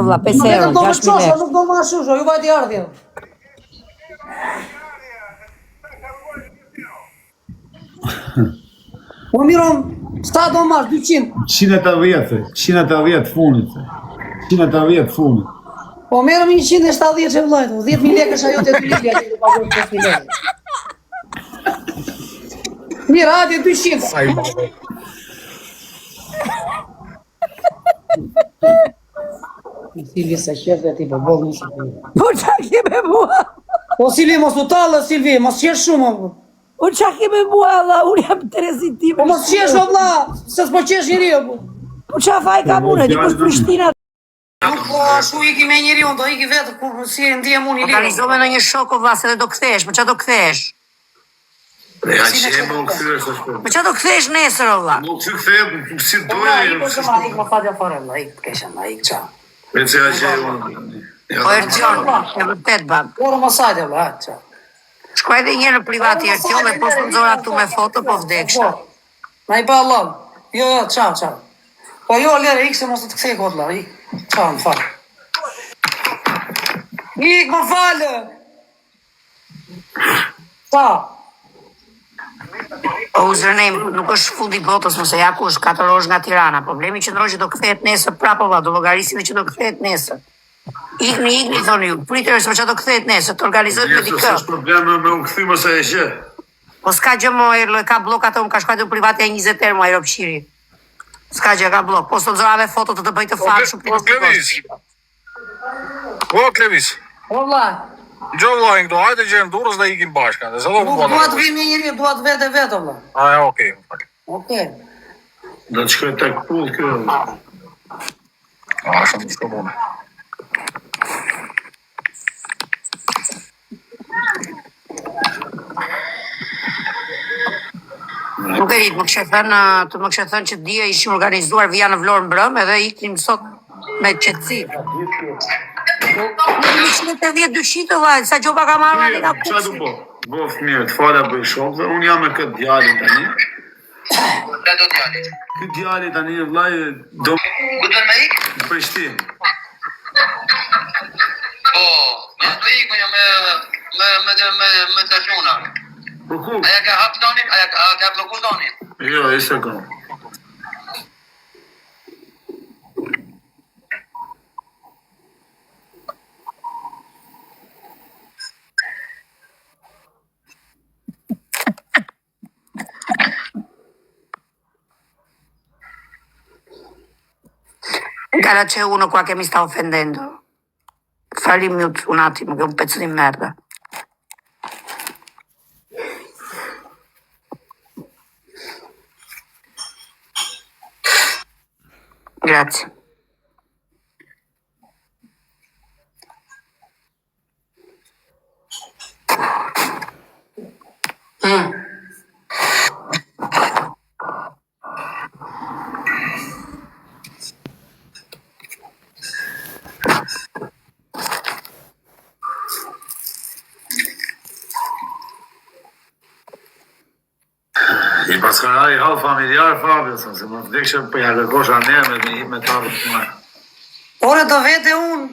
Vlla, 5 euro, 6.000 lekë. Nuk do ma shusho, ju vajti ardhje. Po miron, sta do mash, 200. 180 funit. 180 funit. Po merëm 170 që vllajt, 10.000 lekë është ajo te 2 lekë që paguaj 5.000 lekë. Mirë, hajde 200. Silvi sa qef dhe ti po boll një shumë. Po qa ke me mua? Po Silvi mos u tallë, Silvi, mos qesh shumë. Po qa ke me mua, alla, unë jam Terezin time. Po mos qesh o vlla, se s'po qesh njëri o. Po qa faj ka mune, di për Prishtina. Nuk po ashtu iki me njëri unë, do iki vetë, ku si e ndihem unë i lirë. Organizome në një shok o vlla, se dhe do kthesh, po qa do kthesh? Ja që e më u këthyre së shpo. Po qa do kthesh nesër o vlla? Më u këthyre, si Po dojë. ik po shumë, ik më falja fare vlla, ik kesha na ik qa. Me që ja që e unë. Po Ergjon, e vërtet bab. Por mos hajde vlla, qa. Shkoj edhe një në privati Ergjon dhe po sponzora këtu me foto, po vdeksha. Na i pa Allah. Jo, qa. Po jo, lere, ik se mos të kthej kot vlla, ik. Qa, më falë. Ik më falë. Qa. O username, nuk është fundi botës, mëse ja kush, 4 orë nga Tirana. Problemi që ndroj që do kthehet nesër prapë valla, do llogarisime që do kthehet nesër. Ikni, thoni ju, pritër se që do kthehet nesër, të organizojt me dikë. Nësë është problem me u këthy mëse e që. Po s'ka gjë mo, ka blok ato, më ka shkajtë në private e 20 erë, mo aero pëshiri. S'ka gjë, ka blok. Po së të zërave foto të bëjtë të falë shumë për Po Klevis. Po vlla. Gjo vllajnë këto, hajde gjemë durës dhe ikim bashka. Nuk duat vi me njëri, duat vete vlla. A, okej. Okej. Do të shkoj tek pull kjo. A, shumë të shkobune. Nuk e më kështë thënë që dhja ishim organizuar vija në Vlorë mbrëm edhe iknim sot me qëtësi. Në 180-200 vajtë, sa gjoba ka marrë në nga kusi. Qa du bo? Bo fëmijë, të fara bëj shokve, unë jam me këtë djali tani. Këtë do djali? Këtë djali tani, vlaj, do... Këtë me ik? Në Prishtinë. Po, në të ik me të shuna. Po ku? Aja ka hapë donin, aja ka bloku donin. Jo, e se kom. Cara c'è uno qua che mi sta offendendo. Falli mute un attimo, che è un pezzo di merda. Grazie. I paskanari hall familjar Fabio, se më të dikshëm për ja kërkosha ne me të arë të marë. Ore do vete unë.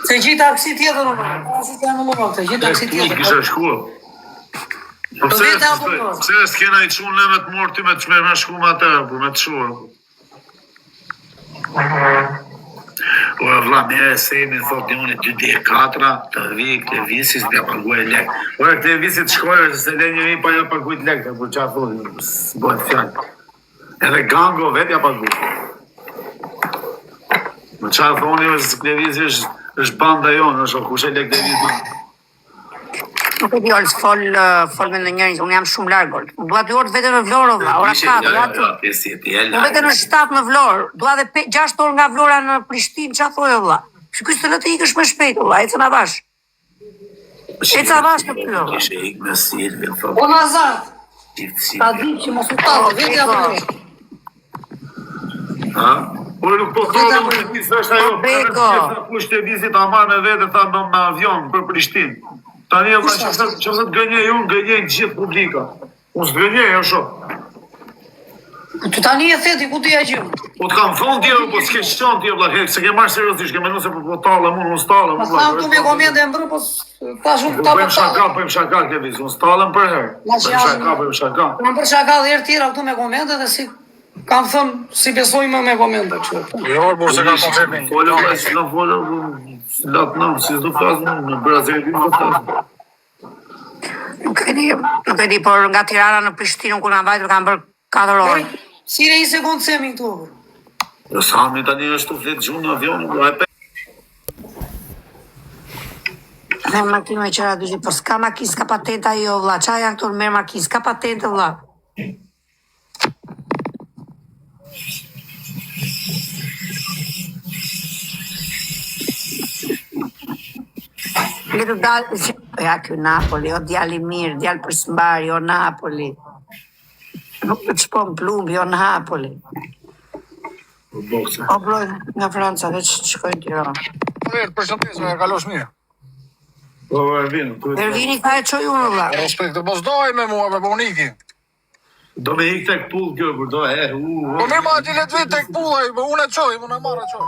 Se gjitha aksi tjetër unë. Si të janë më të gjitha aksi tjetër. Kisha shkua. Po pse s'kena i qunë ne me të morë ty me të shme me shku ma të, me të shua. O e vla, me e sejmi, thot një unë 2D4, të vi këtë visis dhe paguaj lek. O e këtë visit shkojë, se le një pa jo paguajt lek, të qa thot, s'bojt fjallë. Edhe gango vet ja paguaj. Më qa thoni, këtë visit është banda jonë, është o kushe lek këtë visit. Nuk e di orës, fol me në njërin, unë jam shumë largë orë. Dua 2 orë vete në Vlorë, ora 7, ora 8. Unë vete në 7 në Vlorë, dua dhe 6 orë nga Vlora në Prishtinë, qa thojë vla? Shkuj së të lëtë ikësh me shpejt, vla, e cëna vash. E cëna vash në pyrë, vla. Ishe ik me Silvi, thot. O Nazart, ta di që mos u talë, vete ja përre. Ha? Ure nuk po thore më në tisë është ajo, Bego. kush të vizit a marrë me vete, tha me avion për Prishtinë. Tani e që fësët gënjej unë, gënjej gjithë publika. Unë së gënjej, e shumë. Të tani e theti, ku ti e gjë? Po të kam thonë ti, po s'ke qënë ti, vëlla, se ke marrë seriozisht, ke menu se po tallë, unë stallëm, Ma thamë tu me komende e mbrë, po tash unë ta Bëjmë shaka, Kevis, unë stallëm për herë. Bëjmë shaka. Unë për shaka dhe herë tjera këtu me komende dhe si kam thënë, si besoj më me komende, kështu. Jo, por se ka konceptin. Folë, s'na folë, s'lat në, si s'do flasë, në Brazilit do flasë. Nuk e di, por nga Tirana në Prishtinë ku na vajtur kanë bërë 4 orë. Si re i sekundë semi këtu. Sami tani është të fletë gjunë në avion, Me makinë me qëra dyshi, po s'ka makinë, s'ka patenta jo, vlla. Qa janë këtu në merë makinë, s'ka patente, vlla. Le të dalë, ja kjo Napoli, o djali mirë, djali për sëmbari, o Napoli. Nuk të shpon plumbi, o Napoli. O broj, nga Franca, veç shkojnë Tiranë. Përshëndesme, e kalosh mirë. Po, Ervin. Ervini ka e qoj unë, vlla. Respekt, mos doj me mua, po unë iki. Do me ik tek pull kjo, kur do Po mirë ma ti let vit tek pulla, po unë e qoj, unë e marrë e qoj.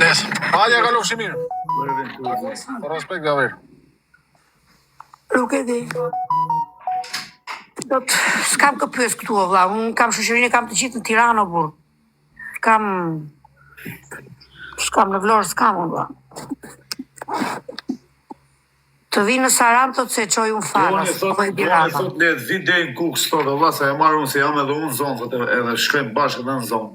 Nes, hajde kalofshi mirë. Respekt dhe verë. Nuk e di. S'kam këpës këtu, o vlla. Unë kam shoqërinë, kam të gjithë në Tiranë, o burr. S'kam në Vlorë, s'kam, o vlla. Të vi në Saran, thot se qoj unë fara. Unë thot le të vi deri në Kukës, thot valla, se e marrë unë se jam edhe unë zonë, thot edhe shkojmë bashkë edhe në zonë.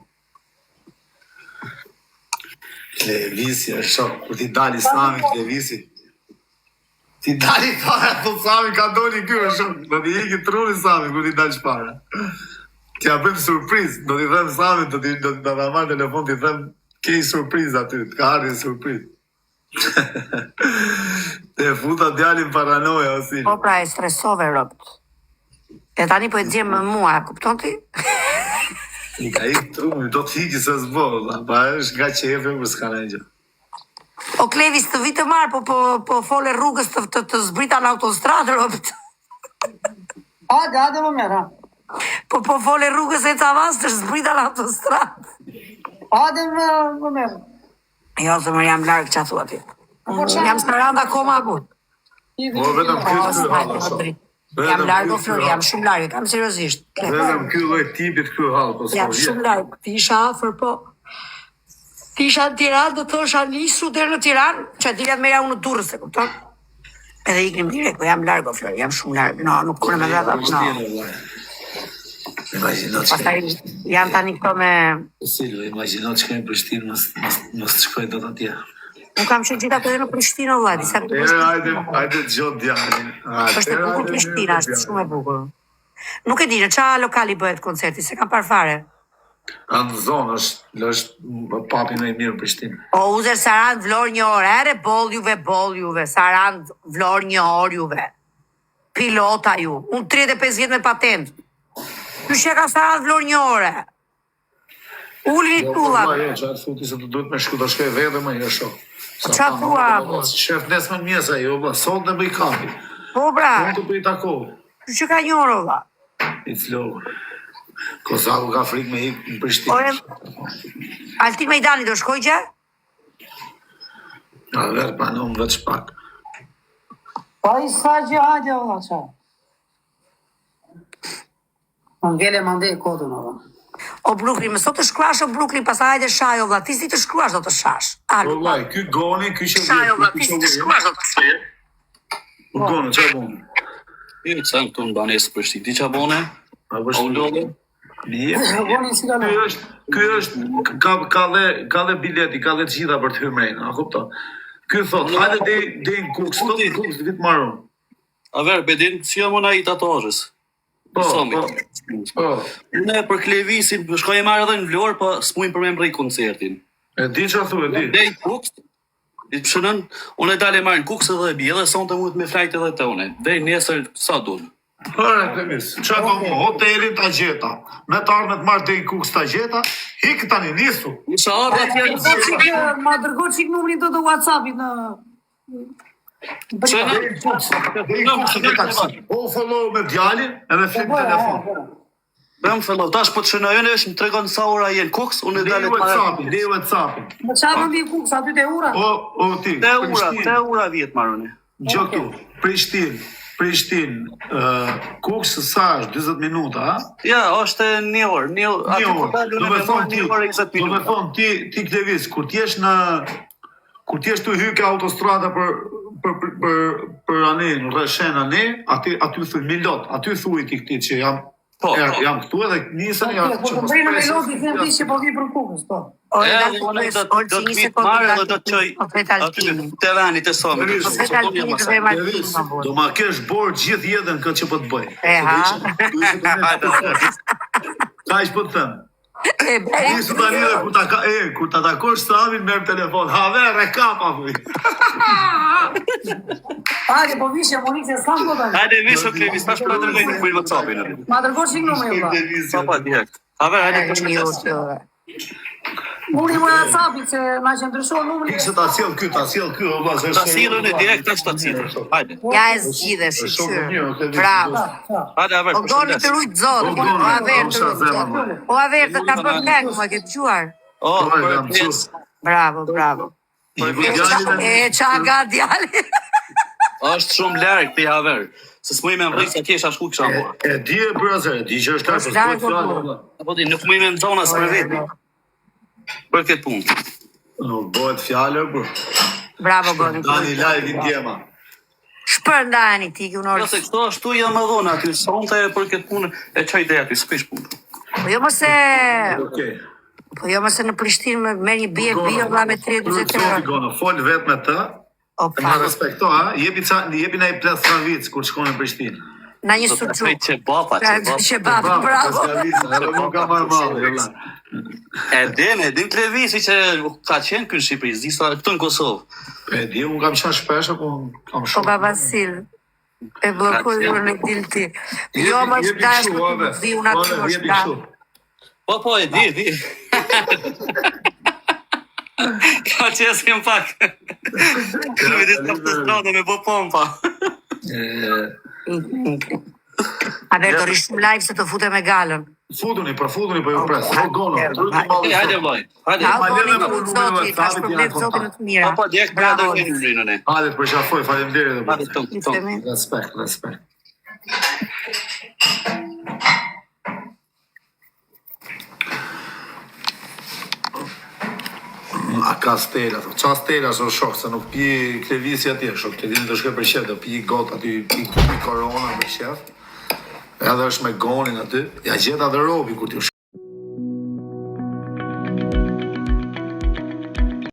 Klevisi është shok, kur ti dali Sami Klevisi. Ti dali para, thot Sami ka doli kjo është shok, do t'i iki truni Sami kur ti dali shpara. T'ja bëjmë surprizë, do t'i them Sami, do t'a marrë telefon, t'i them kej surprizë aty, t'ka ardhi surprizë. Te futa djalin paranoja, o si. Po pra e stresove, robt. E tani po e gjemë më mua, kupton ti? I ka ikë trumi, do t'hiki se s'bo, pa është nga qefe për s'ka në gjë. O Klevis të vitë marë, po fole rrugës të zbrita në autostradë, robt. Hajde më merë, ha. Po fole rrugës e të avans të zbrita në autostradë. Hajde më merë. Jo, se më jam largë që a thua ti. Jam Saranda koma agut. O, vetëm këtë halë, shumë. Jam largë o Flori, jam shumë largë, kam seriosisht. Vetëm këtë loj tipit këtë halë, po s'po Jam shumë largë, ti isha afer, po. Ti isha në Tiranë, do të thosha nisru dherë në Tiranë, që dilat me ja unë Durrës, e kupton? Edhe iknim direkt, po jam largë o Flori, jam shumë largë. No, nuk kune me grata, no. Pastaj janë tani këto me... Silve, imagino që kemi Prishtinë, mos të shkoj do të atje. Unë kam qenë gjitha këtë në Prishtinë, vlla, disa këtë Prishtinë. Hajde të gjotë djalin. Është e bukur Prishtina, është shumë e bukur. Nuk e di në qa lokali bëhet koncerti, se kam parë fare. Në zonë është papi në i mirë Prishtinë. O uzer Sarand, Vlorë 1 orë, ere bol juve, Sarand, Vlorë 1 orë juve. Pilota ju, unë 35 vjetë me patent. Kështë ka Sarand, Vlorë 1 orë. Uli një tullat. Jo, që atë thuti se të duhet me shku të shkoj vete me një shok. Qa thua? Shef nesme në mjesa, jo, sot në bëj kapi. Po bra, Unë të bëj takovë. kështë ka 1 orë, vlla. I flogë. Kosaku ka frikë me hikë në Prishtinë. Ore, Altin Mejdani do shkoj gjë? A verë panon veç pak. Pa i sa gjë hajde, valla, qa. Më ngele më ndej kodën, valla. O Brooklyn, më sot të shkruash o Brooklyn, pas hajde shaj, o vlla, ti si të shkruash do të shash. Po vaj, ky goni, ky që Shaj, o vlla, ti si të shkruash do të shash. Po goni, që e boni? Jo, të sanë këtu në banesë për shti. Ti që abone? A O vështë lodhe? Goni si ka në. Ky është, ka dhe bileti, ka dhe të gjitha për të hyrë mrejnë, a kupto? Ky thot, hajde dhe në Kukës, të në Kukës, të vitë marron. A verë, bedin, si jam unë a i tatuazhës. Po, po. Unë për Klevisin, shkoj e marrë edhe në Vlorë, po s'mujnë për me mbrej koncertin. E di që a thu, e di. Dhe i Kukës, i të shënën, unë e dalë e marrë në Kukës edhe e bje, edhe sonë të mund me flajt edhe të une. Dhe i nesër, sa dun. Hërë, Klevis, që ka mu, hotelin të gjeta, me të arme të marrë dhe i Kukës të gjeta, hikë tani nisu. Isha arë atje, Ma dërgo qik numrin të WhatsAppit në... O follow me djalin edhe flet në telefon. Bëm fillo, tash po të shënojën është më tregon sa ora jenë koks, unë Lej dalë WhatsApp-in, lej WhatsApp-in. Më çfarë mbi kuks aty te ura? O ti. 3 ura vjet marroni. Gjo këtu, Prishtinë, Kuks sa është 40 minuta, ha? Ja, është 1 orë, 1 orë. Aty po dalë Do me thonë ti, 1 orë 20 do me minuta. thonë ti Klevis, kur t'jesh të hyke autostrada për ane, në rreshen ane, aty thuj Milot, aty thuj ti këti që jam këtu edhe nisën Po të bëjnë me loti them ti që po vi për kukës, po. Unë do të vit marrë dhe do të qoj aty të veni të somi. Do ma kesh borë gjithë jetën këtë që po të bëj. E ha. Ka ish po të them. Nisu tani dhe kur ta takosh Savin merr telefon. Haver e kapa vuj. Hajde, po vishë Monik se s'kam kohë. Hajde visho Klevis, tash për të dërgoj për WhatsApp-in. Ma dërgosh një numër jo. Pa direkt. Haver, hajde të shkëndes. Muri më WhatsApp-i se na që ndryshon numri. Ikse ta sjell ky, o vllaz. Ta sillën e direkt tash ta sillën. Hajde. Ja e zgjidhe shqyr. Bravo. Hajde, Haver. O goni të rujt zotë, o aver të rujt zotë. O aver të ka bërë tek, më ke dëgjuar. Oh, për pjesë. Bravo. E qa nga djali. Është shumë larg ti Haver. Se s'muj me mbri sa kesh ashtu kisha bërë. E di e brazer, di që është kaq larg, fjalë. Apo ti nuk muj me nxona së vetë. Për këtë punë. Nuk bëhet fjalë, bro. Bravo goni. Dani live i djema. Shpërndani ti Jo unorë. se këto ashtu janë më dhona aty, sonte për këtë punë e çoj deri aty, s'pish punë. Po jo mëse... Okej. Po jo mëse në Prishtinë me merr një bie vlla me 30 euro. Gono, fol vetë me të. O Ma pa. respekto, ha? Jepi na i plas Travic kur shkon në Prishtinë. Na një Do të suçu. bëj çebapa, Që baba, bravo. Edhe nuk ka marrë malli, valla. E din Klevisi që ka qenë këtu në Shqipëri, zisa këtu në Kosovë. E di, unë kam qenë shpesh, po kam Po shumë. ka Vasil. E bllokoj unë në dilti. Jo më dash të vi unë aty në shtat. Po, e di. Ka që s'kem pak. Në vedit të stradë me bo pompa. A ver, do rishum live se të fute me galën. Futuni, po ju pres. O gono, Hajde vllai. Hajde. Ha, goni të zotit, tash problem zotit në të mira. Po, direkt Bravo. bravo në rinën e. Hajde, përshafoj, faleminderit. Hajde ton. Respekt. A ka stela, qa stela është shok, se nuk pi Klevisi atje, shok, Klevisi të shkoj për shef, do pi got aty, pi korona për shef, edhe është me gonin aty, ja gjeta dhe robi kur t'ju